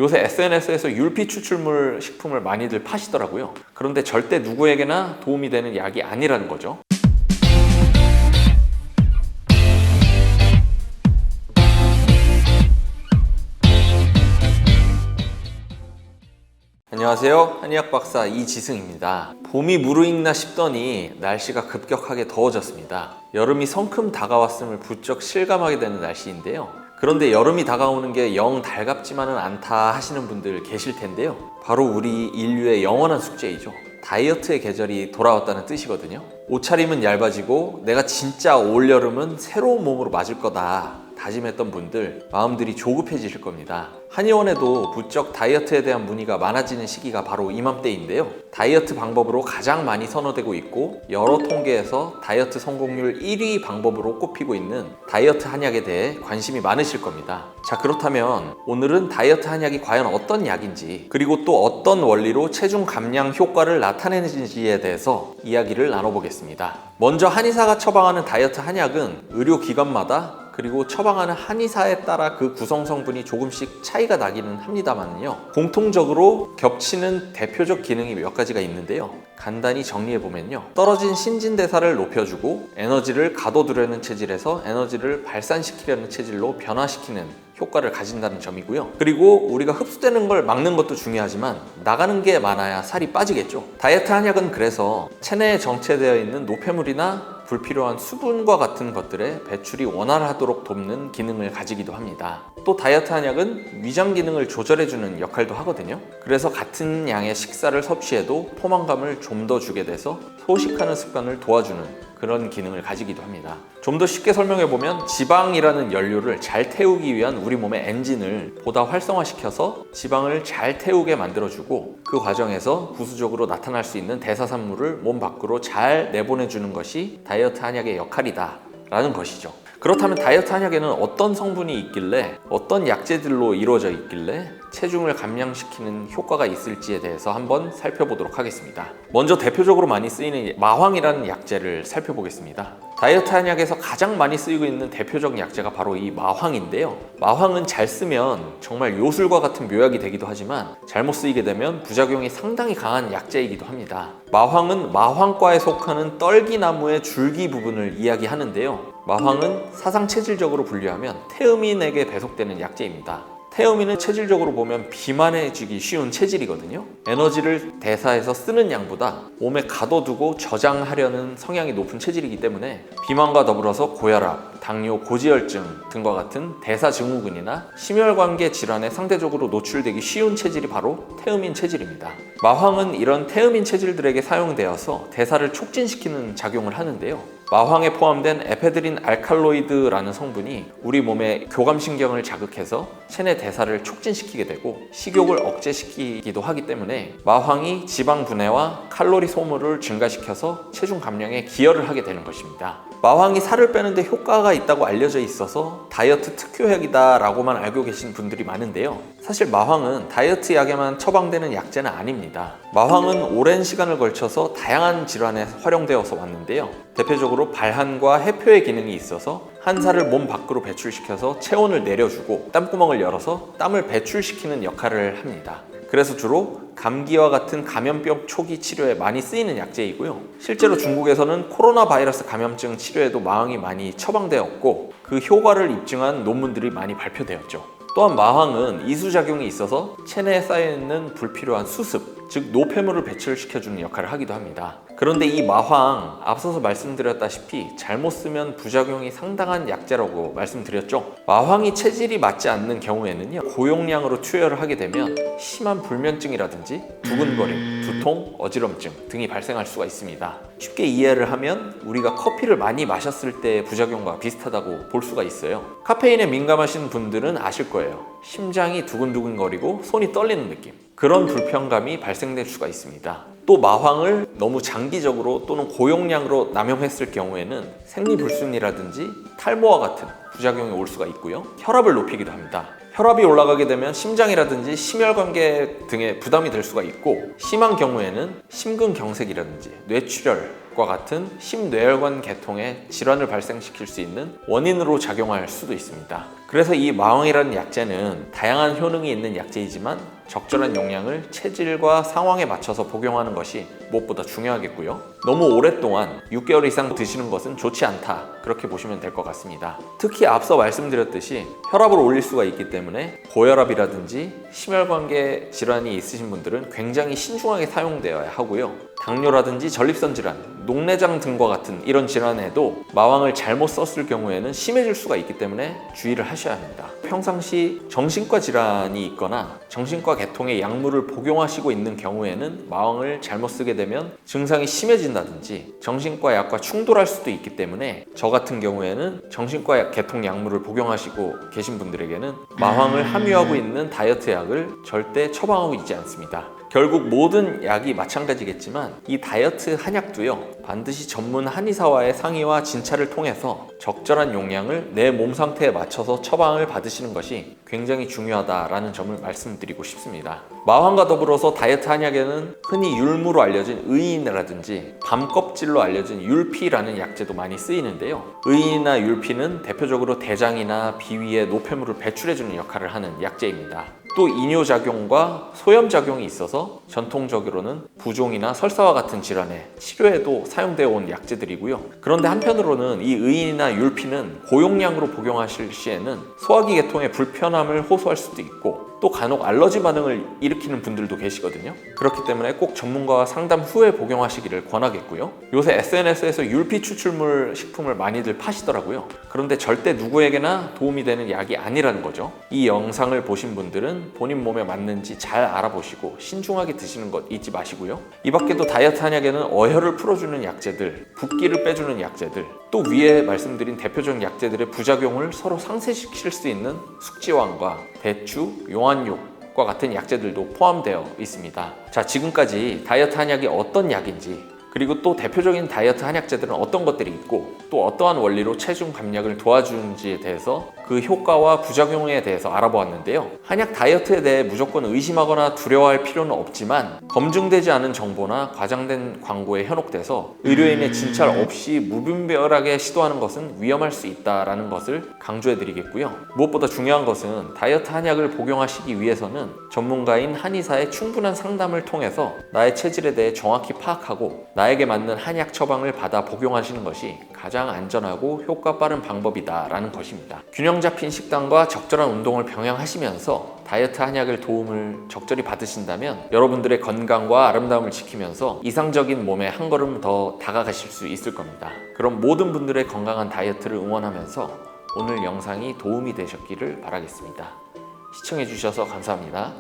요새 SNS에서 율피 추출물 식품을 많이들 파시더라고요. 그런데 절대 누구에게나 도움이 되는 약이 아니라는 거죠. 안녕하세요. 한의학 박사 이지승입니다. 봄이 무르익나 싶더니 날씨가 급격하게 더워졌습니다. 여름이 성큼 다가왔음을 부쩍 실감하게 되는 날씨인데요. 그런데 여름이 다가오는 게 영 달갑지만은 않다 하시는 분들 계실 텐데요. 바로 우리 인류의 영원한 숙제이죠. 다이어트의 계절이 돌아왔다는 뜻이거든요. 옷차림은 얇아지고 내가 진짜 올여름은 새로운 몸으로 맞을 거다 다짐했던 분들 마음들이 조급해지실 겁니다. 한의원에도 부쩍 다이어트에 대한 문의가 많아지는 시기가 바로 이맘때인데요. 다이어트 방법으로 가장 많이 선호되고 있고 여러 통계에서 다이어트 성공률 1위 방법으로 꼽히고 있는 다이어트 한약에 대해 관심이 많으실 겁니다. 자, 그렇다면 오늘은 다이어트 한약이 과연 어떤 약인지, 그리고 또 어떤 원리로 체중 감량 효과를 나타내는지에 대해서 이야기를 나눠보겠습니다. 먼저 한의사가 처방하는 다이어트 한약은 의료기관마다 그리고 처방하는 한의사에 따라 그 구성 성분이 조금씩 차이가 나기는 합니다만요. 공통적으로 겹치는 대표적 기능이 몇 가지가 있는데요. 간단히 정리해보면요. 떨어진 신진대사를 높여주고 에너지를 가둬두려는 체질에서 에너지를 발산시키려는 체질로 변화시키는 효과를 가진다는 점이고요. 그리고 우리가 흡수되는 걸 막는 것도 중요하지만 나가는 게 많아야 살이 빠지겠죠. 다이어트 한약은 그래서 체내에 정체되어 있는 노폐물이나 불필요한 수분과 같은 것들의 배출이 원활하도록 돕는 기능을 가지기도 합니다. 또 다이어트 한약은 위장 기능을 조절해주는 역할도 하거든요. 그래서 같은 양의 식사를 섭취해도 포만감을 좀 더 주게 돼서 소식하는 습관을 도와주는 그런 기능을 가지기도 합니다. 좀 더 쉽게 설명해보면 지방이라는 연료를 잘 태우기 위한 우리 몸의 엔진을 보다 활성화시켜서 지방을 잘 태우게 만들어주고 그 과정에서 부수적으로 나타날 수 있는 대사산물을 몸 밖으로 잘 내보내주는 것이 다이어트 한약의 역할이다 라는 것이죠. 그렇다면 다이어트 한약에는 어떤 성분이 있길래 어떤 약재들로 이루어져 있길래 체중을 감량시키는 효과가 있을지에 대해서 한번 살펴보도록 하겠습니다. 먼저 대표적으로 많이 쓰이는 마황이라는 약재를 살펴보겠습니다. 다이어트 한약에서 가장 많이 쓰이고 있는 대표적 약재가 바로 이 마황인데요. 마황은 잘 쓰면 정말 요술과 같은 묘약이 되기도 하지만 잘못 쓰이게 되면 부작용이 상당히 강한 약재이기도 합니다. 마황은 마황과에 속하는 떨기나무의 줄기 부분을 이야기하는데요. 마황은 사상체질적으로 분류하면 태음인에게 배속되는 약재입니다. 태음인은 체질적으로 보면 비만해지기 쉬운 체질이거든요. 에너지를 대사해서 쓰는 양보다 몸에 가둬두고 저장하려는 성향이 높은 체질이기 때문에 비만과 더불어서 고혈압, 당뇨, 고지혈증 등과 같은 대사증후군이나 심혈관계 질환에 상대적으로 노출되기 쉬운 체질이 바로 태음인 체질입니다. 마황은 이런 태음인 체질들에게 사용되어서 대사를 촉진시키는 작용을 하는데요. 마황에 포함된 에페드린 알칼로이드라는 성분이 우리 몸의 교감신경을 자극해서 체내 대사를 촉진시키게 되고 식욕을 억제시키기도 하기 때문에 마황이 지방 분해와 칼로리 소모를 증가시켜서 체중 감량에 기여를 하게 되는 것입니다. 마황이 살을 빼는데 효과가 있다고 알려져 있어서 다이어트 특효약이다 라고만 알고 계신 분들이 많은데요. 사실 마황은 다이어트 약에만 처방되는 약재는 아닙니다. 마황은 오랜 시간을 걸쳐서 다양한 질환에 활용되어서 왔는데요. 대표적으로 발한과 해표의 기능이 있어서 한살을 몸 밖으로 배출시켜서 체온을 내려주고 땀구멍을 열어서 땀을 배출시키는 역할을 합니다. 그래서 주로 감기와 같은 감염병 초기 치료에 많이 쓰이는 약재이고요. 실제로 중국에서는 코로나 바이러스 감염증 치료에도 마황이 많이 처방되었고 그 효과를 입증한 논문들이 많이 발표되었죠. 또한 마황은 이수작용이 있어서 체내에 쌓여있는 불필요한 수습, 즉 노폐물을 배출시켜주는 역할을 하기도 합니다. 그런데 이 마황, 앞서서 말씀드렸다시피 잘못 쓰면 부작용이 상당한 약재라고 말씀드렸죠. 마황이 체질이 맞지 않는 경우에는요, 고용량으로 투여를 하게 되면 심한 불면증이라든지 두근거림, 두통, 어지럼증 등이 발생할 수가 있습니다. 쉽게 이해를 하면 우리가 커피를 많이 마셨을 때의 부작용과 비슷하다고 볼 수가 있어요. 카페인에 민감하신 분들은 아실 거예요. 심장이 두근두근거리고 손이 떨리는 느낌, 그런 불편감이 발생될 수가 있습니다. 또 마황을 너무 장기적으로 또는 고용량으로 남용했을 경우에는 생리불순이라든지 탈모와 같은 부작용이 올 수가 있고요. 혈압을 높이기도 합니다. 혈압이 올라가게 되면 심장이라든지 심혈관계 등에 부담이 될 수가 있고 심한 경우에는 심근경색이라든지 뇌출혈, 뇌혈과 같은 심뇌혈관 계통에 질환을 발생시킬 수 있는 원인으로 작용할 수도 있습니다. 그래서 이 마왕이라는 약재는 다양한 효능이 있는 약재이지만 적절한 용량을 체질과 상황에 맞춰서 복용하는 것이 무엇보다 중요하겠고요. 너무 오랫동안 6개월 이상 드시는 것은 좋지 않다, 그렇게 보시면 될 것 같습니다. 특히 앞서 말씀드렸듯이 혈압을 올릴 수가 있기 때문에 고혈압이라든지 심혈관계 질환이 있으신 분들은 굉장히 신중하게 사용되어야 하고요. 당뇨라든지 전립선 질환, 녹내장 등과 같은 이런 질환에도 마왕을 잘못 썼을 경우에는 심해질 수가 있기 때문에 주의를 하셔야 합니다. 평상시 정신과 질환이 있거나 정신과 계통의 약물을 복용하시고 있는 경우에는 마왕을 잘못 쓰게 되면 증상이 심해진다든지 정신과 약과 충돌할 수도 있기 때문에 저 같은 경우에는 정신과 계통 약물을 복용하시고 계신 분들에게는 마왕을 함유하고 있는 다이어트 약을 절대 처방하고 있지 않습니다. 결국 모든 약이 마찬가지겠지만 이 다이어트 한약도요, 반드시 전문 한의사와의 상의와 진찰을 통해서 적절한 용량을 내 몸 상태에 맞춰서 처방을 받으시는 것이 굉장히 중요하다라는 점을 말씀드리고 싶습니다. 마왕과 더불어서 다이어트 한약에는 흔히 율무로 알려진 의인이라든지 밤껍질로 알려진 율피라는 약재도 많이 쓰이는데요. 의인이나 율피는 대표적으로 대장이나 비위에 노폐물을 배출해주는 역할을 하는 약재입니다. 또 이뇨작용과 소염작용이 있어서 전통적으로는 부종이나 설사와 같은 질환의 치료에도 사용되어 온 약재들이고요. 그런데 한편으로는 이 의인이나 율피는 고용량으로 복용하실 시에는 소화기 계통의 불편함을 호소할 수도 있고 또 간혹 알러지 반응을 일으키는 분들도 계시거든요. 그렇기 때문에 꼭 전문가와 상담 후에 복용하시기를 권하겠고요. 요새 SNS에서 율피 추출물 식품을 많이들 파시더라고요. 그런데 절대 누구에게나 도움이 되는 약이 아니라는 거죠. 이 영상을 보신 분들은 본인 몸에 맞는지 잘 알아보시고 신중하게 드시는 것 잊지 마시고요. 이 밖에도 다이어트 한약에는 어혈을 풀어주는 약재들, 붓기를 빼주는 약재들, 또 위에 말씀드린 대표적인 약재들의 부작용을 서로 상쇄시킬 수 있는 숙지황과 대추, 용안육과 같은 약재들도 포함되어 있습니다. 자, 지금까지 다이어트 한약이 어떤 약인지, 그리고 또 대표적인 다이어트 한약재들은 어떤 것들이 있고 또 어떠한 원리로 체중 감량을 도와주는지에 대해서 그 효과와 부작용에 대해서 알아보았는데요. 한약 다이어트에 대해 무조건 의심하거나 두려워할 필요는 없지만 검증되지 않은 정보나 과장된 광고에 현혹돼서 의료인의 진찰 없이 무분별하게 시도하는 것은 위험할 수 있다는 것을 강조해드리겠고요. 무엇보다 중요한 것은 다이어트 한약을 복용하시기 위해서는 전문가인 한의사의 충분한 상담을 통해서 나의 체질에 대해 정확히 파악하고 나에게 맞는 한약 처방을 받아 복용하시는 것이 가장 안전하고 효과 빠른 방법이다라는 것입니다. 균형 잡힌 식단과 적절한 운동을 병행하시면서 다이어트 한약을 도움을 적절히 받으신다면 여러분들의 건강과 아름다움을 지키면서 이상적인 몸에 한 걸음 더 다가가실 수 있을 겁니다. 그럼 모든 분들의 건강한 다이어트를 응원하면서 오늘 영상이 도움이 되셨기를 바라겠습니다. 시청해주셔서 감사합니다.